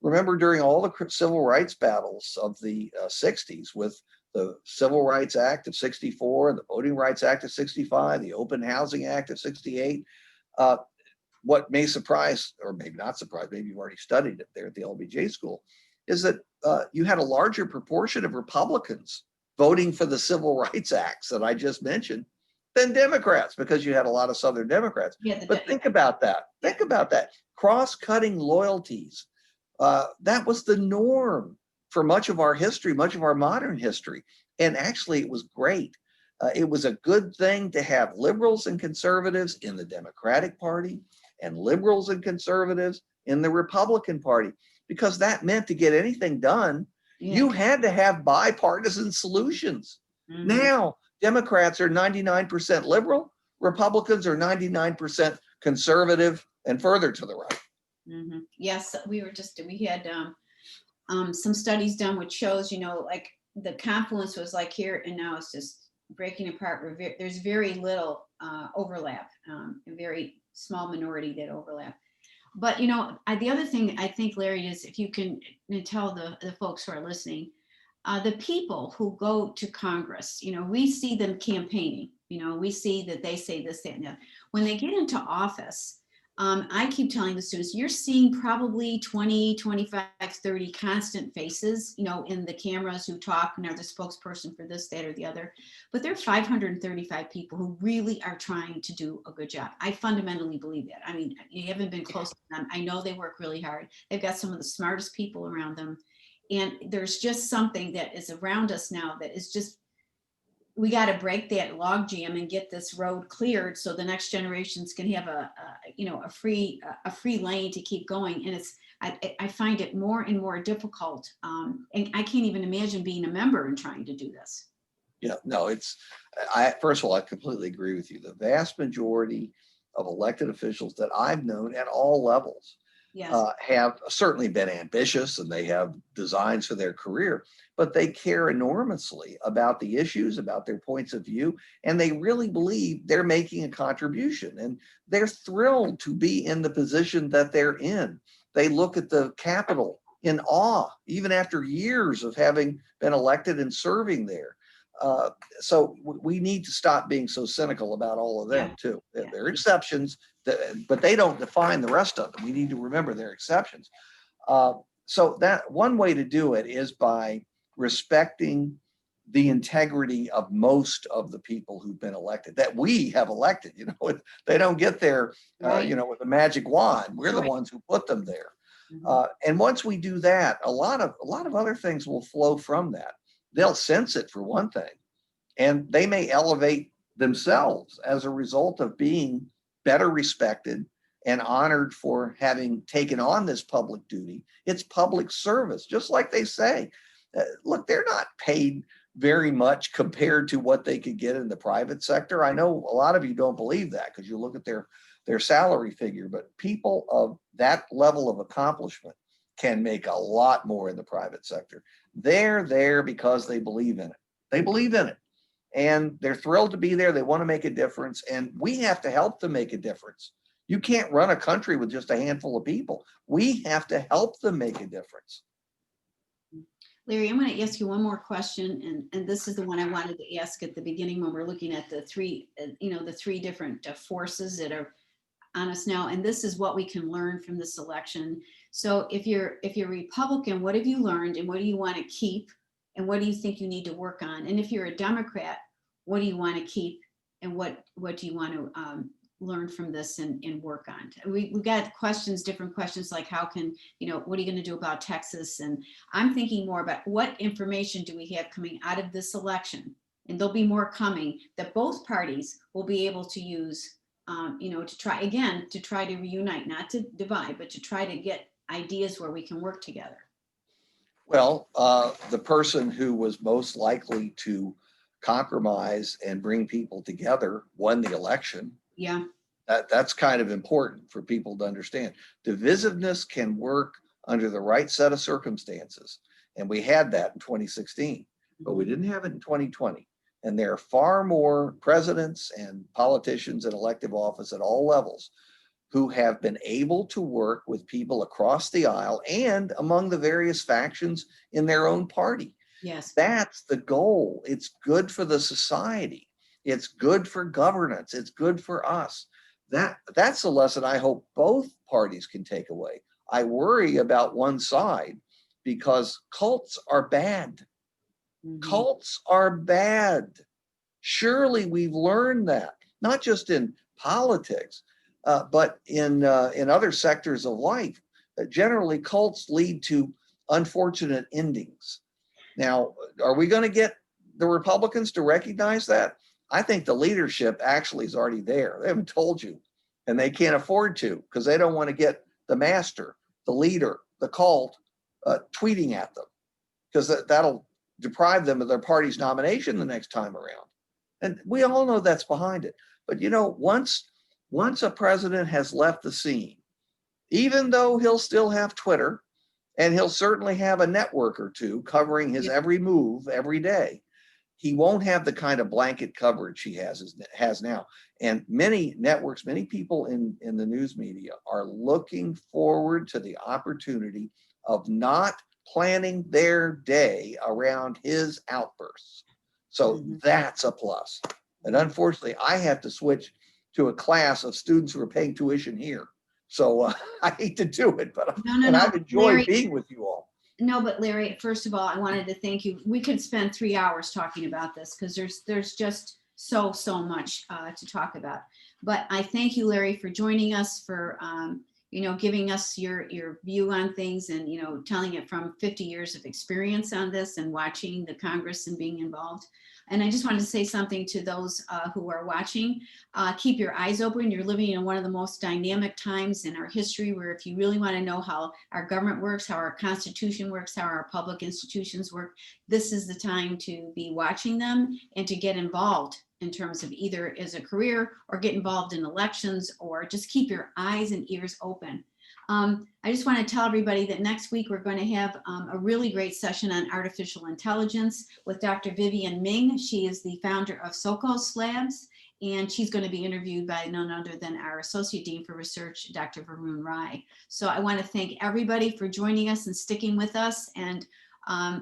remember during all the civil rights battles of the 60s, with the Civil Rights Act of 64, the Voting Rights Act of 65, the Open Housing Act of 68, what may surprise, or maybe not surprise, maybe you've already studied it there at the LBJ school, is that you had a larger proportion of Republicans voting for the Civil Rights Acts that I just mentioned than Democrats, because you had a lot of Southern Democrats. Yeah, But think about that. Think about that. Cross-cutting loyalties. That was the norm for much of our history, much of our modern history. And actually, it was great. It was a good thing to have liberals and conservatives in the Democratic Party and liberals and conservatives in the Republican Party, because that meant to get anything done, you had to have bipartisan solutions. Mm-hmm. Now, Democrats are 99% liberal, Republicans are 99% conservative and further to the right. Mm-hmm. Yes, we had some studies done which shows, like the confluence was like here, and now it's just breaking apart. There's very little overlap, a very small minority that overlap. But the other thing I think, Larry, is if you can tell the folks who are listening, the people who go to Congress, we see them campaigning. We see that they say this, that, and that. When they get into office, I keep telling the students, you're seeing probably 20, 25, 30 constant faces, in the cameras who talk and are the spokesperson for this, that, or the other. But there are 535 people who really are trying to do a good job. I fundamentally believe that. I mean, you haven't been close to them. I know they work really hard. They've got some of the smartest people around them. And there's just something that is around us now that is just, we got to break that log jam and get this road cleared so the next generations can have a free lane to keep going. And I find it more and more difficult. And I can't even imagine being a member and trying to do this. Yeah, no, first of all, I completely agree with you. The vast majority of elected officials that I've known at all levels have certainly been ambitious, and they have designs for their career, but they care enormously about the issues, about their points of view, and they really believe they're making a contribution, and they're thrilled to be in the position that they're in. They look at the Capitol in awe, even after years of having been elected and serving there. So we need to stop being so cynical about all of them too. There are exceptions, but they don't define the rest of them. We need to remember they're exceptions. So that one way to do it is by respecting the integrity of most of the people who've been elected, that we have elected. They don't get there, with a magic wand. We're the ones who put them there. Mm-hmm. And once we do that, a lot of other things will flow from that. They'll sense it, for one thing, and they may elevate themselves as a result of being better respected and honored for having taken on this public duty. It's public service, just like they say. Look, they're not paid very much compared to what they could get in the private sector. I know a lot of you don't believe that because you look at their salary figure, but people of that level of accomplishment can make a lot more in the private sector. They're there because they believe in it. They believe in it, and they're thrilled to be there. They want to make a difference, and we have to help them make a difference. You can't run a country with just a handful of people. We have to help them make a difference. Larry, I'm going to ask you one more question, and this is the one I wanted to ask at the beginning when we're looking at the three different forces that are on us now, and this is what we can learn from this election. So if you're Republican, what have you learned, and what do you want to keep, and what do you think you need to work on? And if you're a Democrat, what do you want to keep, and what do you want to learn from this and work on? We got questions, different questions, like how can, what are you going to do about Texas? And I'm thinking more about what information do we have coming out of this election, and there'll be more coming that both parties will be able to use, to try to reunite, not to divide, but to try to get ideas where we can work together. Well, the person who was most likely to compromise and bring people together won the election. Yeah. That's kind of important for people to understand. Divisiveness can work under the right set of circumstances. And we had that in 2016, but we didn't have it in 2020. And there are far more presidents and politicians in elective office at all levels who have been able to work with people across the aisle and among the various factions in their own party. Yes. That's the goal. It's good for the society. It's good for governance. It's good for us. That's the lesson I hope both parties can take away. I worry about one side because cults are bad. Cults are bad. Surely we've learned that, not just in politics, but in other sectors of life. Generally, cults lead to unfortunate endings. Now, are we going to get the Republicans to recognize that? I think the leadership actually is already there. They haven't told you, and they can't afford to because they don't want to get the master, the leader, the cult tweeting at them, because that'll deprive them of their party's nomination the next time around. And we all know that's behind it. But once a president has left the scene, even though he'll still have Twitter and he'll certainly have a network or two covering his every move every day, he won't have the kind of blanket coverage he has now. And many networks, many people in the news media are looking forward to the opportunity of not planning their day around his outbursts. So that's a plus. And unfortunately, I have to switch to a class of students who are paying tuition here. So I hate to do it, but I've enjoyed Larry, being with you all. No, but Larry, first of all, I wanted to thank you. We could spend 3 hours talking about this because there's just so much to talk about. But I thank you, Larry, for joining us, for giving us your view on things, and telling it from 50 years of experience on this and watching the Congress and being involved. And I just wanted to say something to those who are watching. Keep your eyes open. You're living in one of the most dynamic times in our history, where if you really want to know how our government works, how our Constitution works, how our public institutions work, this is the time to be watching them and to get involved in terms of either as a career or get involved in elections, or just keep your eyes and ears open. I just want to tell everybody that next week we're going to have a really great session on artificial intelligence with Dr. Vivian Ming. She is the founder of Sokos Labs, and she's going to be interviewed by none other than our Associate Dean for Research, Dr. Varun Rai. So I want to thank everybody for joining us and sticking with us. And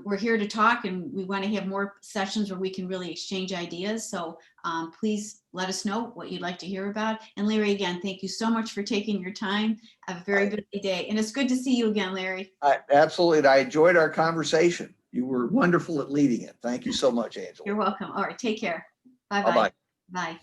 we're here to talk, and we want to have more sessions where we can really exchange ideas. So please let us know what you'd like to hear about. And Larry, again, thank you so much for taking your time. Have a very busy day. And it's good to see you again, Larry. Absolutely. I enjoyed our conversation. You were wonderful at leading it. Thank you so much, Angela. You're welcome. All right. Take care. Bye-bye. Bye-bye. Bye.